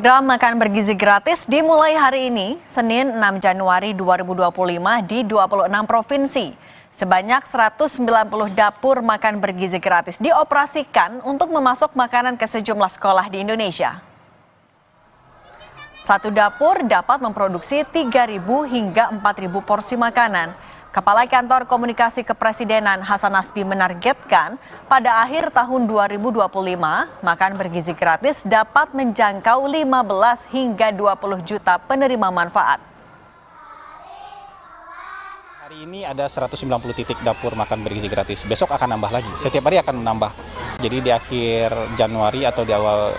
Program Makan Bergizi Gratis dimulai hari ini, Senin 6 Januari 2025 di 26 provinsi. Sebanyak 190 dapur makan bergizi gratis dioperasikan untuk memasok makanan ke sejumlah sekolah di Indonesia. Satu dapur dapat memproduksi 3.000 hingga 4.000 porsi makanan. Kepala Kantor Komunikasi Kepresidenan Hasan Nasbi menargetkan pada akhir tahun 2025, makan bergizi gratis dapat menjangkau 15 hingga 20 juta penerima manfaat. Hari ini ada 190 titik dapur makan bergizi gratis. Besok akan nambah lagi. Setiap hari akan menambah. Jadi di akhir Januari atau di awal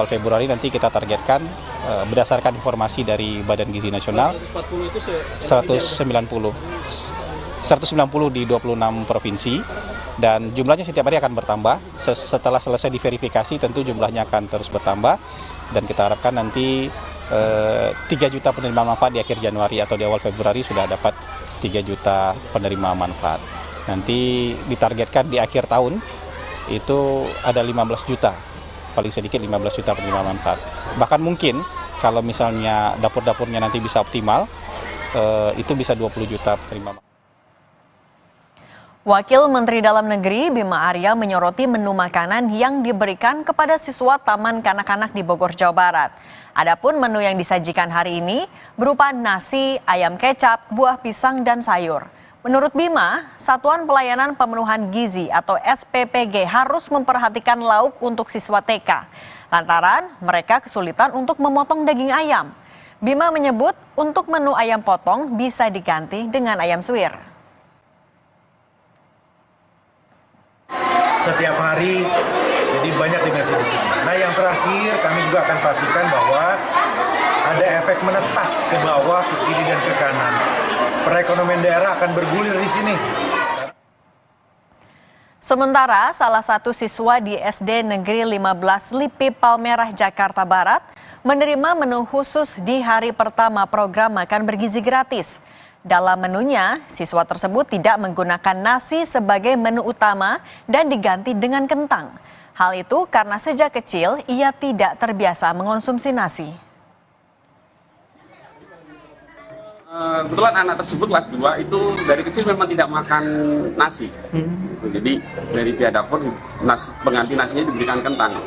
Februari nanti kita targetkan berdasarkan informasi dari Badan Gizi Nasional 190 di 26 provinsi dan jumlahnya setiap hari akan bertambah. Setelah selesai diverifikasi tentu jumlahnya akan terus bertambah dan kita harapkan nanti 3 juta penerima manfaat di akhir Januari atau di awal Februari sudah dapat 3 juta penerima manfaat. Nanti ditargetkan di akhir tahun itu ada 15 juta. Paling sedikit 15 juta penerima manfaat. Bahkan mungkin kalau misalnya dapur-dapurnya nanti bisa optimal, itu bisa 20 juta penerima manfaat. Wakil Menteri Dalam Negeri Bima Arya menyoroti menu makanan yang diberikan kepada siswa Taman Kanak-kanak di Bogor, Jawa Barat. Adapun menu yang disajikan hari ini berupa nasi, ayam kecap, buah pisang, dan sayur. Menurut Bima, Satuan Pelayanan Pemenuhan Gizi atau SPPG harus memperhatikan lauk untuk siswa TK. Lantaran mereka kesulitan untuk memotong daging ayam. Bima menyebut untuk menu ayam potong bisa diganti dengan ayam suwir. Setiap hari, jadi banyak dimensi di sini. Nah, yang terakhir kami juga akan pastikan bahwa ada efek menetas ke bawah, ke kiri dan ke kanan. Perekonomian daerah akan bergulir di sini. Sementara salah satu siswa di SD Negeri 15 Lipi Palmerah, Jakarta Barat menerima menu khusus di hari pertama program Makan Bergizi Gratis. Dalam menunya, siswa tersebut tidak menggunakan nasi sebagai menu utama dan diganti dengan kentang. Hal itu karena sejak kecil ia tidak terbiasa mengonsumsi nasi. Kebetulan anak tersebut kelas 2 itu dari kecil memang tidak makan nasi. Jadi dari pihak dapur pengganti nasinya diberikan kentang.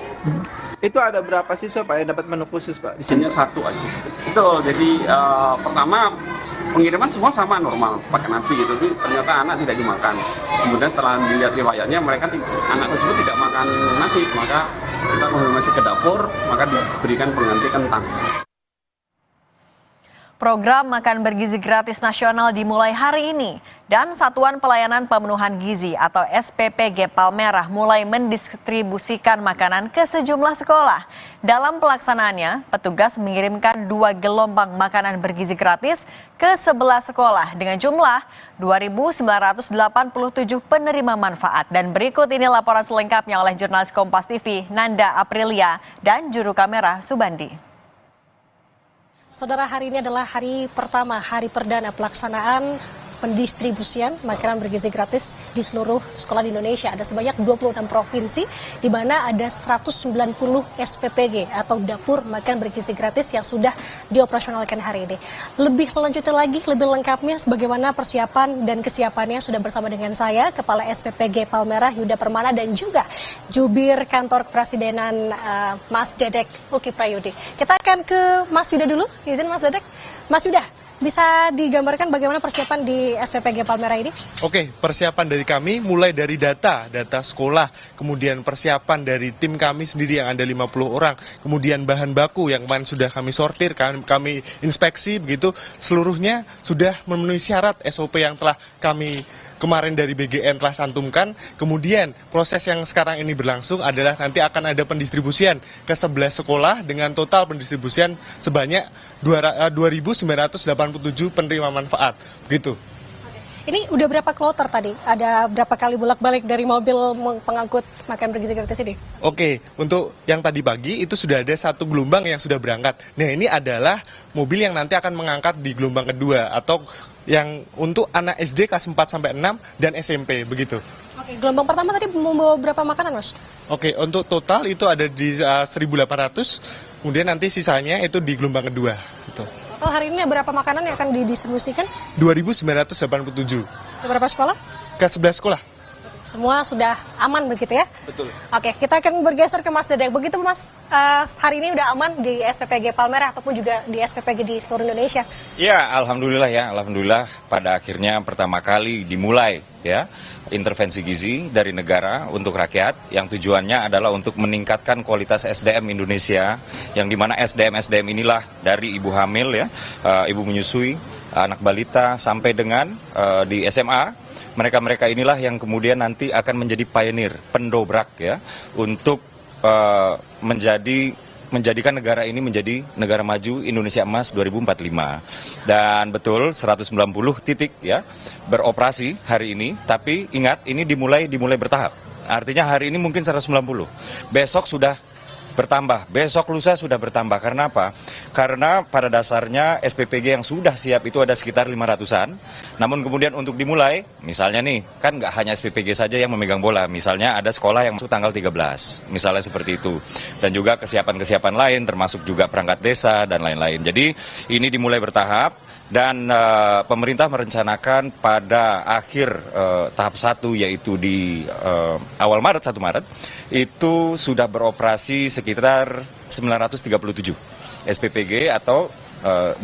Itu ada berapa siswa Pak yang dapat menu khusus Pak? Di sini Hanya satu aja. Itu jadi pertama pengiriman semua sama normal pakai nasi gitu. Tapi ternyata anak tidak dimakan. Kemudian setelah dilihat riwayatnya mereka anak tersebut tidak makan nasi, maka kita konfirmasi ke dapur, maka diberikan pengganti kentang. Program Makan Bergizi Gratis Nasional dimulai hari ini dan Satuan Pelayanan Pemenuhan Gizi atau SPPG Palmerah mulai mendistribusikan makanan ke sejumlah sekolah. Dalam pelaksanaannya, petugas mengirimkan 2 gelombang makanan bergizi gratis ke 11 sekolah dengan jumlah 2.987 penerima manfaat. Dan berikut ini laporan selengkapnya oleh jurnalis Kompas TV Nanda Aprilia dan juru kamera Subandi. Saudara, hari ini adalah hari pertama, hari perdana pelaksanaan pendistribusian makanan bergizi gratis di seluruh sekolah di Indonesia. Ada sebanyak 26 provinsi di mana ada 190 SPPG atau dapur makan bergizi gratis yang sudah dioperasionalkan hari ini. Lebih lanjutnya lagi, lebih lengkapnya bagaimana persiapan dan kesiapannya sudah bersama dengan saya, Kepala SPPG Palmerah Yuda Permana dan juga Jubir Kantor Kepresidenan Mas Dedek Uki Prayudi. Kita akan ke Mas Yuda dulu, izin Mas Dedek. Mas Yuda, bisa digambarkan bagaimana persiapan di SPPG Palmerah ini? Oke, persiapan dari kami mulai dari data sekolah, kemudian persiapan dari tim kami sendiri yang ada 50 orang, kemudian bahan baku yang kemarin sudah kami sortir, kami inspeksi begitu, seluruhnya sudah memenuhi syarat SOP yang telah kami kemarin dari BGN telah cantumkan. Kemudian proses yang sekarang ini berlangsung adalah nanti akan ada pendistribusian ke 11 sekolah dengan total pendistribusian sebanyak 2.987 penerima manfaat. Begitu. Ini udah berapa kloter tadi? Ada berapa kali bolak-balik dari mobil pengangkut makan bergizi gratis ini? Oke, untuk yang tadi pagi itu sudah ada 1 gelombang yang sudah berangkat. Nah, ini adalah mobil yang nanti akan mengangkat di gelombang kedua atau yang untuk anak SD kelas 4 sampai 6 dan SMP begitu. Oke, gelombang pertama tadi membawa berapa makanan, Mas? Oke, untuk total itu ada di 1.800, kemudian nanti sisanya itu di gelombang kedua. Gitu. Total hari ini berapa makanan yang akan didistribusikan? 2.987 Ke berapa sekolah? ke 11 sekolah. Semua sudah aman begitu ya? Betul. Oke, kita akan bergeser ke Mas Dedek. Begitu Mas, hari ini udah aman di SPPG Palmerah ataupun juga di SPPG di seluruh Indonesia? Ya, alhamdulillah pada akhirnya pertama kali dimulai ya intervensi gizi dari negara untuk rakyat yang tujuannya adalah untuk meningkatkan kualitas SDM Indonesia, yang dimana SDM inilah dari ibu hamil ya, ibu menyusui, anak balita sampai dengan di SMA. Mereka inilah yang kemudian nanti akan menjadi pioneer, pendobrak ya, untuk menjadikan negara ini menjadi negara maju Indonesia Emas 2045. Dan betul 190 titik ya beroperasi hari ini, tapi ingat ini dimulai bertahap. Artinya hari ini mungkin 190. Besok sudah bertambah, besok lusa sudah bertambah. Karena apa? Karena pada dasarnya SPPG yang sudah siap itu ada sekitar 500-an. Namun kemudian untuk dimulai, misalnya nih, kan nggak hanya SPPG saja yang memegang bola. Misalnya ada sekolah yang masuk tanggal 13, misalnya seperti itu. Dan juga kesiapan-kesiapan lain, termasuk juga perangkat desa dan lain-lain. Jadi ini dimulai bertahap. Dan pemerintah merencanakan pada akhir tahap 1 yaitu di awal Maret, 1 Maret, itu sudah beroperasi sekitar 937 SPPG atau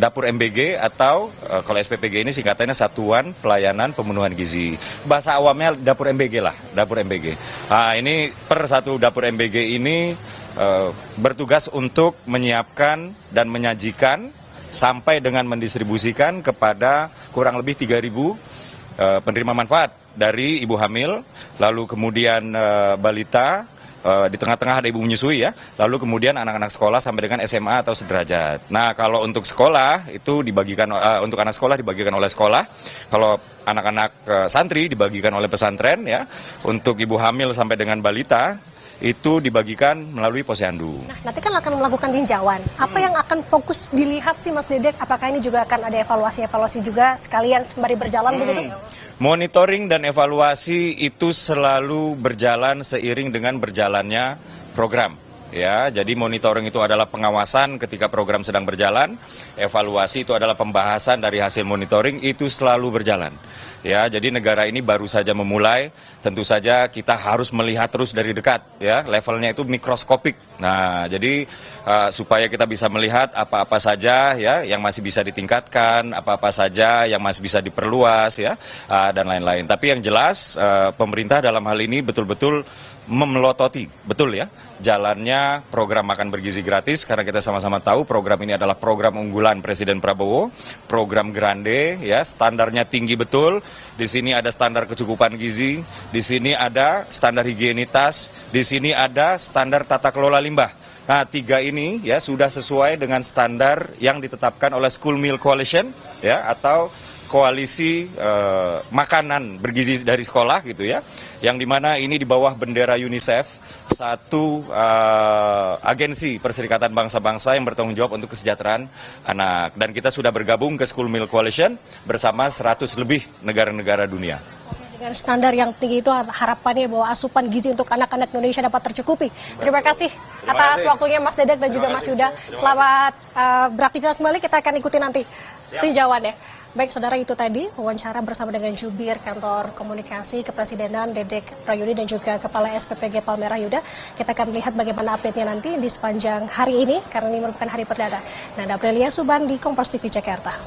dapur MBG atau kalau SPPG ini singkatannya Satuan Pelayanan Pemenuhan Gizi. Bahasa awamnya dapur MBG lah, dapur MBG. Nah, ini per satu dapur MBG ini bertugas untuk menyiapkan dan menyajikan sampai dengan mendistribusikan kepada kurang lebih 3.000 penerima manfaat dari ibu hamil, lalu kemudian balita, di tengah-tengah ada ibu menyusui ya, lalu kemudian anak-anak sekolah sampai dengan SMA atau sederajat. Nah kalau untuk sekolah itu dibagikan, untuk anak sekolah dibagikan oleh sekolah, kalau anak-anak santri dibagikan oleh pesantren ya, untuk ibu hamil sampai dengan balita itu dibagikan melalui posyandu. Nah, nanti kan akan melakukan tinjauan. Apa yang akan fokus dilihat sih Mas Dedek? Apakah ini juga akan ada evaluasi juga sekalian sembari berjalan begitu? Monitoring dan evaluasi itu selalu berjalan seiring dengan berjalannya program. Ya, jadi monitoring itu adalah pengawasan ketika program sedang berjalan, evaluasi itu adalah pembahasan dari hasil monitoring, itu selalu berjalan. Ya, jadi negara ini baru saja memulai, tentu saja kita harus melihat terus dari dekat, ya, levelnya itu mikroskopik. Nah, jadi supaya kita bisa melihat apa-apa saja ya yang masih bisa ditingkatkan, apa-apa saja yang masih bisa diperluas ya, dan lain-lain. Tapi yang jelas pemerintah dalam hal ini betul-betul memelototi, betul ya, jalannya program makan bergizi gratis, karena kita sama-sama tahu program ini adalah program unggulan Presiden Prabowo, program grande ya, standarnya tinggi betul. Di sini ada standar kecukupan gizi, di sini ada standar higienitas, di sini ada standar tata kelola limbah. Nah, 3 ini ya sudah sesuai dengan standar yang ditetapkan oleh School Meal Coalition ya, atau koalisi makanan bergizi dari sekolah gitu ya, yang dimana ini di bawah bendera UNICEF, satu agensi Perserikatan Bangsa-Bangsa yang bertanggung jawab untuk kesejahteraan anak, dan kita sudah bergabung ke School Meal Coalition bersama 100 lebih negara-negara dunia. Dengan standar yang tinggi itu harapannya bahwa asupan gizi untuk anak-anak Indonesia dapat tercukupi. Terima kasih atas waktunya Mas Dedek dan juga Mas Yuda. Selamat beraktivitas kembali, kita akan ikuti nanti tinjauannya. Baik saudara, itu tadi wawancara bersama dengan Jubir Kantor Komunikasi Kepresidenan Dedek Prayudi dan juga Kepala SPPG Palmerah Yuda. Kita akan melihat bagaimana update-nya nanti di sepanjang hari ini karena ini merupakan hari perdana. Nanda Aprilia Subandi, Kompas TV Jakarta.